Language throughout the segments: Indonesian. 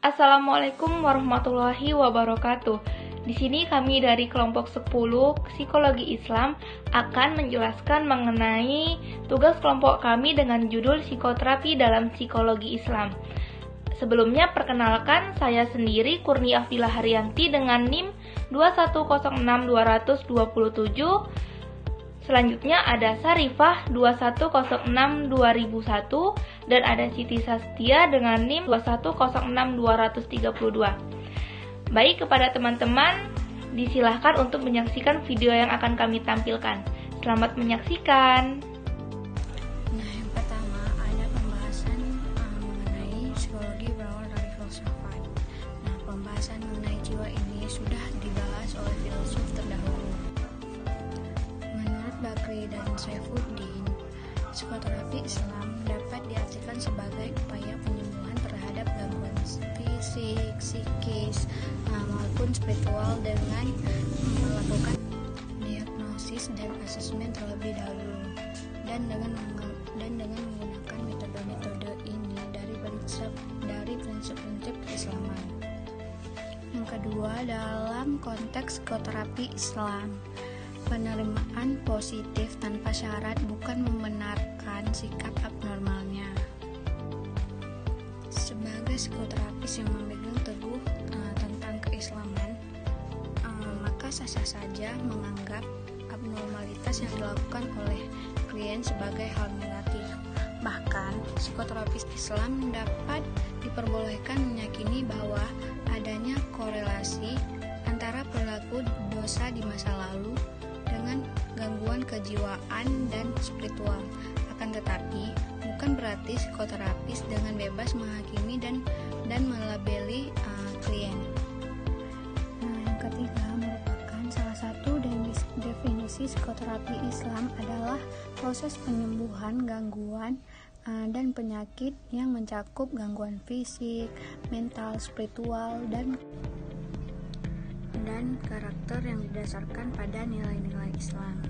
Assalamualaikum warahmatullahi wabarakatuh. Di sini kami dari kelompok 10 Psikologi Islam akan menjelaskan mengenai tugas kelompok kami dengan judul Psikoterapi dalam Psikologi Islam. Sebelumnya perkenalkan, saya sendiri Kurnia Afdillah Haryanti dengan NIM 2106227. Selanjutnya ada Sarifah 21062001 dan ada Siti Sastia dengan NIM 2106232. Baik, kepada teman-teman disilahkan untuk menyaksikan video yang akan kami tampilkan. Selamat menyaksikan. Nah, yang pertama ada pembahasan mengenai psikologi berawal dari filsafat. Nah, pembahasan mengenai jiwa ini sudah dibahas oleh filsuf terdahulu. Menurut Bakri dan Saifuddin, psikoterapi Islam dapat diartikan sebagai upaya penyembuhan terhadap gangguan fisik, psikis, maupun spiritual dengan melakukan diagnosis dan asesmen terlebih dahulu, dan dengan menggunakan metode-metode ini dari prinsip-prinsip keislaman. Yang kedua, dalam konteks psikoterapi Islam, penerimaan positif tanpa syarat bukan membenarkan sikap abnormalnya. Sebagai psikoterapis yang memegang teguh tentang keislaman, maka sah-sah saja menganggap abnormalitas yang dilakukan oleh klien sebagai hal negatif. Bahkan, psikoterapis Islam dapat diperbolehkan meyakini bahwa adanya korelasi antara perilaku dosa di masa lalu dengan gangguan kejiwaan dan spiritual. Akan tetapi, bukan berarti psikoterapis dengan bebas menghakimi dan melabeli klien. Nah, yang ketiga merupakan salah satu definisi psikoterapi Islam adalah proses penyembuhan gangguan dan penyakit yang mencakup gangguan fisik, mental, spiritual, dan karakter yang didasarkan pada nilai-nilai Islam.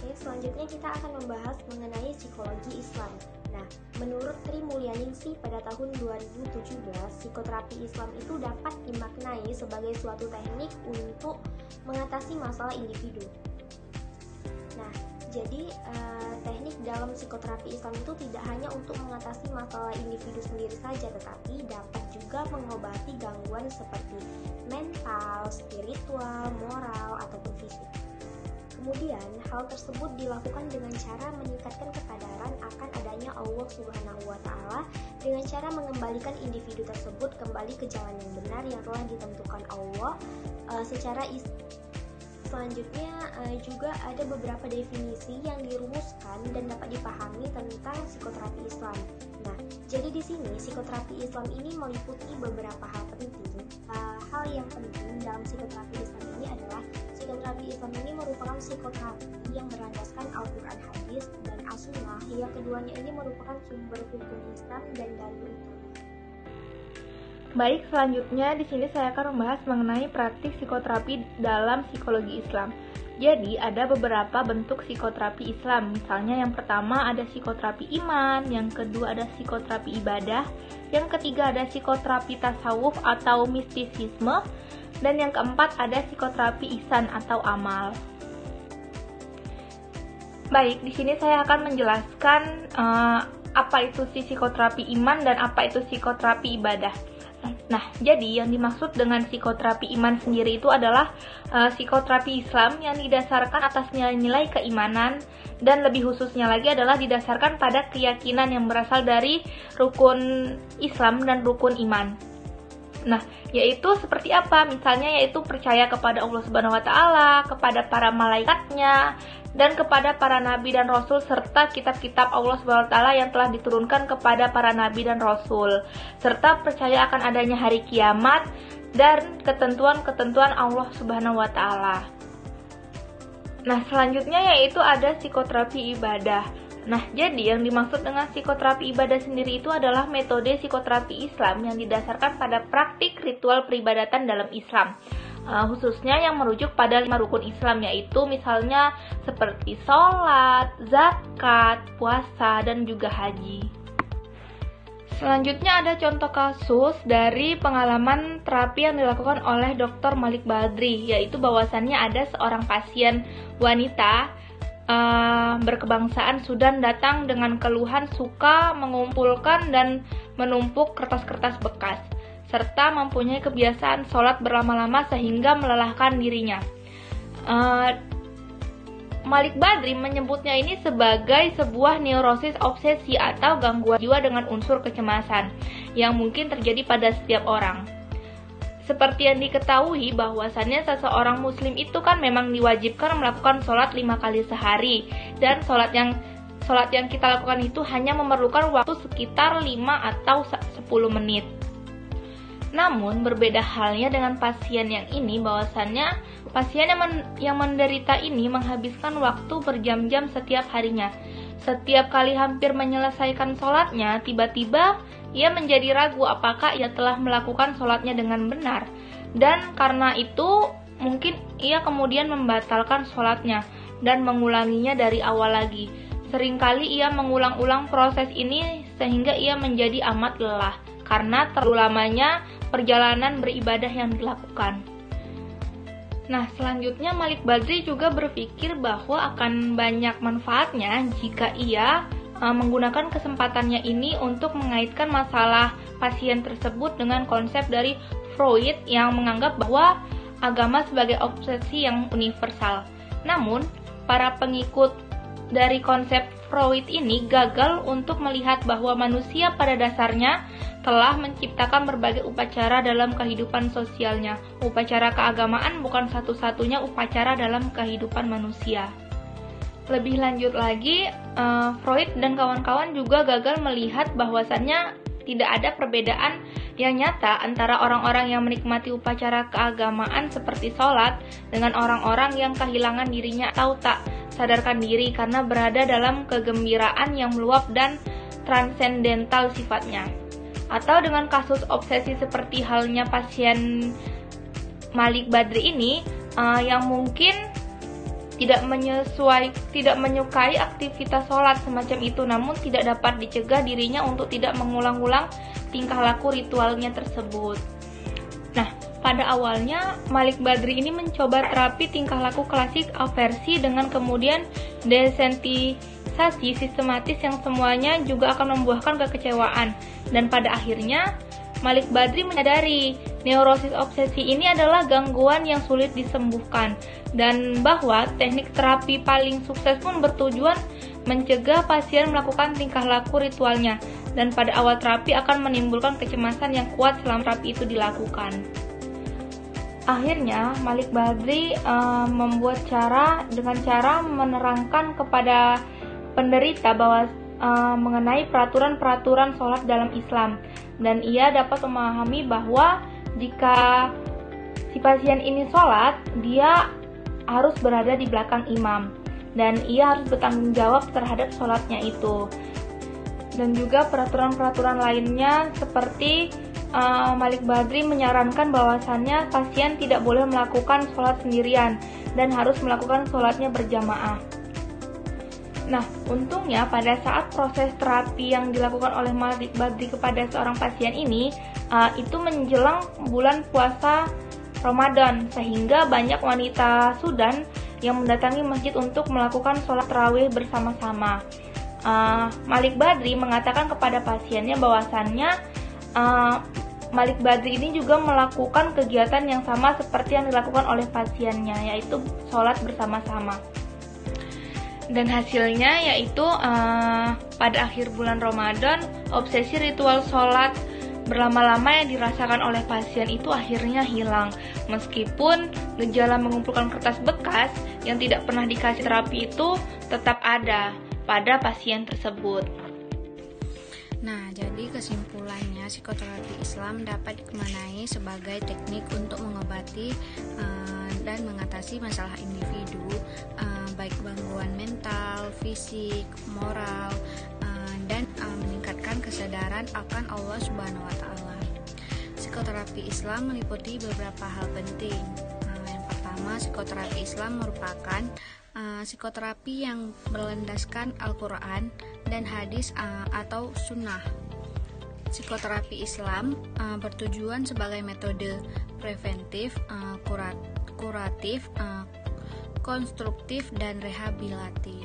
Oke, selanjutnya kita akan membahas mengenai psikologi Islam. Nah, menurut Sri Mulyaningsih pada tahun 2017, psikoterapi Islam itu dapat dimaknai sebagai suatu teknik untuk mengatasi masalah individu. Nah, jadi teknik dalam psikoterapi Islam itu tidak hanya untuk mengatasi masalah individu sendiri saja, tetapi dapat juga mengobati gangguan seperti mental, spiritual, moral, ataupun fisik. Kemudian, hal tersebut dilakukan dengan cara meningkatkan kesadaran akan adanya Allah Subhanahu wa Ta'ala dengan cara mengembalikan individu tersebut kembali ke jalan yang benar yang telah ditentukan Allah Selanjutnya juga ada beberapa definisi yang dirumuskan dan dapat dipahami tentang psikoterapi Islam. Nah, jadi di sini psikoterapi Islam ini meliputi beberapa hal penting. Hal yang penting dalam psikoterapi Islam ini adalah psikoterapi Islam ini merupakan psikoterapi yang berlandaskan Al-Quran, Hadis, dan As-Sunnah, yang keduanya ini merupakan sumber hukum Islam dan dalil utama. Baik, selanjutnya di sini saya akan membahas mengenai praktik psikoterapi dalam psikologi Islam. Jadi, ada beberapa bentuk psikoterapi Islam. Misalnya yang pertama ada psikoterapi iman, yang kedua ada psikoterapi ibadah, yang ketiga ada psikoterapi tasawuf atau mistisisme, dan yang keempat ada psikoterapi ihsan atau amal. Baik, di sini saya akan menjelaskan apa itu psikoterapi iman dan apa itu psikoterapi ibadah. Nah, jadi yang dimaksud dengan psikoterapi iman sendiri itu adalah psikoterapi Islam yang didasarkan atas nilai-nilai keimanan, dan lebih khususnya lagi adalah didasarkan pada keyakinan yang berasal dari rukun Islam dan rukun iman. Nah, yaitu seperti apa? Misalnya yaitu percaya kepada Allah Subhanahu wa Ta'ala, kepada para malaikatnya, dan kepada para nabi dan rasul serta kitab-kitab Allah Subhanahu wa Ta'ala yang telah diturunkan kepada para nabi dan rasul, serta percaya akan adanya hari kiamat dan ketentuan-ketentuan Allah Subhanahu wa Ta'ala. Nah, selanjutnya yaitu ada psikoterapi ibadah. Nah, jadi yang dimaksud dengan psikoterapi ibadah sendiri itu adalah metode psikoterapi Islam yang didasarkan pada praktik ritual peribadatan dalam Islam. khususnya yang merujuk pada 5 rukun Islam, yaitu misalnya seperti sholat, zakat, puasa, dan juga haji. Selanjutnya ada contoh kasus dari pengalaman terapi yang dilakukan oleh Dr. Malik Badri, yaitu bahwasannya ada seorang pasien wanita berkebangsaan Sudan datang dengan keluhan suka mengumpulkan dan menumpuk kertas-kertas bekas, serta mempunyai kebiasaan sholat berlama-lama sehingga melelahkan dirinya. Malik Badri menyebutnya ini sebagai sebuah neurosis obsesi atau gangguan jiwa dengan unsur kecemasan yang mungkin terjadi pada setiap orang. Seperti yang diketahui bahwasannya seseorang muslim itu kan memang diwajibkan melakukan sholat 5 kali sehari, dan sholat yang kita lakukan itu hanya memerlukan waktu sekitar 5 atau 10 menit. Namun berbeda halnya dengan pasien yang ini, bahwasannya pasien yang menderita ini menghabiskan waktu berjam-jam setiap harinya. Setiap kali hampir menyelesaikan sholatnya, tiba-tiba ia menjadi ragu apakah ia telah melakukan sholatnya dengan benar. Dan karena itu, mungkin ia kemudian membatalkan sholatnya dan mengulanginya dari awal lagi. Seringkali ia mengulang-ulang proses ini sehingga ia menjadi amat lelah karena terlalu lamanya perjalanan beribadah yang dilakukan. Nah, selanjutnya Malik Badri juga berpikir bahwa akan banyak manfaatnya jika ia menggunakan kesempatannya ini untuk mengaitkan masalah pasien tersebut dengan konsep dari Freud yang menganggap bahwa agama sebagai obsesi yang universal. Namun, para pengikut dari konsep Freud ini gagal untuk melihat bahwa manusia pada dasarnya telah menciptakan berbagai upacara dalam kehidupan sosialnya. Upacara keagamaan bukan satu-satunya upacara dalam kehidupan manusia. Lebih lanjut lagi, Freud dan kawan-kawan juga gagal melihat bahwasannya tidak ada perbedaan yang nyata antara orang-orang yang menikmati upacara keagamaan seperti sholat dengan orang-orang yang kehilangan dirinya atau tak sadarkan diri karena berada dalam kegembiraan yang meluap dan transendental sifatnya. Atau dengan kasus obsesi seperti halnya pasien Malik Badri ini yang mungkin tidak menyukai aktivitas sholat semacam itu, namun tidak dapat dicegah dirinya untuk tidak mengulang-ulang tingkah laku ritualnya tersebut. Nah, pada awalnya Malik Badri ini mencoba terapi tingkah laku klasik aversi dengan kemudian desensitisasi sistematis yang semuanya juga akan membuahkan kekecewaan. Dan pada akhirnya Malik Badri menyadari neurosis obsesi ini adalah gangguan yang sulit disembuhkan dan bahwa teknik terapi paling sukses pun bertujuan mencegah pasien melakukan tingkah laku ritualnya, dan pada awal terapi akan menimbulkan kecemasan yang kuat selama terapi itu dilakukan. Akhirnya Malik Badri membuat dengan cara menerangkan kepada penderita bahwa mengenai peraturan-peraturan sholat dalam Islam, dan ia dapat memahami bahwa jika si pasien ini sholat, dia harus berada di belakang imam dan ia harus bertanggung jawab terhadap sholatnya itu. Dan juga peraturan-peraturan lainnya seperti Malik Badri menyarankan bahwasannya pasien tidak boleh melakukan sholat sendirian dan harus melakukan sholatnya berjamaah. Nah, untungnya pada saat proses terapi yang dilakukan oleh Malik Badri kepada seorang pasien ini itu menjelang bulan puasa Ramadan, sehingga banyak wanita Sudan yang mendatangi masjid untuk melakukan sholat tarawih bersama-sama. Malik Badri mengatakan kepada pasiennya bahwasannya Malik Badri ini juga melakukan kegiatan yang sama seperti yang dilakukan oleh pasiennya, yaitu sholat bersama-sama. Dan hasilnya yaitu pada akhir bulan Ramadan, obsesi ritual sholat berlama-lama yang dirasakan oleh pasien itu akhirnya hilang, meskipun gejala mengumpulkan kertas bekas yang tidak pernah dikasih terapi itu tetap ada pada pasien tersebut. Nah, jadi kesimpulannya psikoterapi Islam dapat dimaknai sebagai teknik untuk mengobati dan mengatasi masalah individu, baik gangguan mental, fisik, moral, dan meningkatkan kesadaran akan Allah Subhanahu wa Ta'ala. Psikoterapi Islam meliputi beberapa hal penting. Yang pertama, psikoterapi Islam merupakan psikoterapi yang berlandaskan Al-Quran dan hadis atau sunnah. Psikoterapi Islam bertujuan sebagai metode preventif, kuratif, konstruktif, dan rehabilitatif.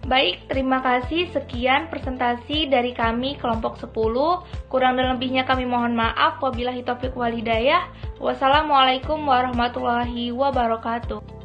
Baik, terima kasih. Sekian presentasi dari kami kelompok 10. Kurang dan lebihnya kami mohon maaf. Wabillahi taufiq wal hidayah. Wassalamualaikum warahmatullahi wabarakatuh.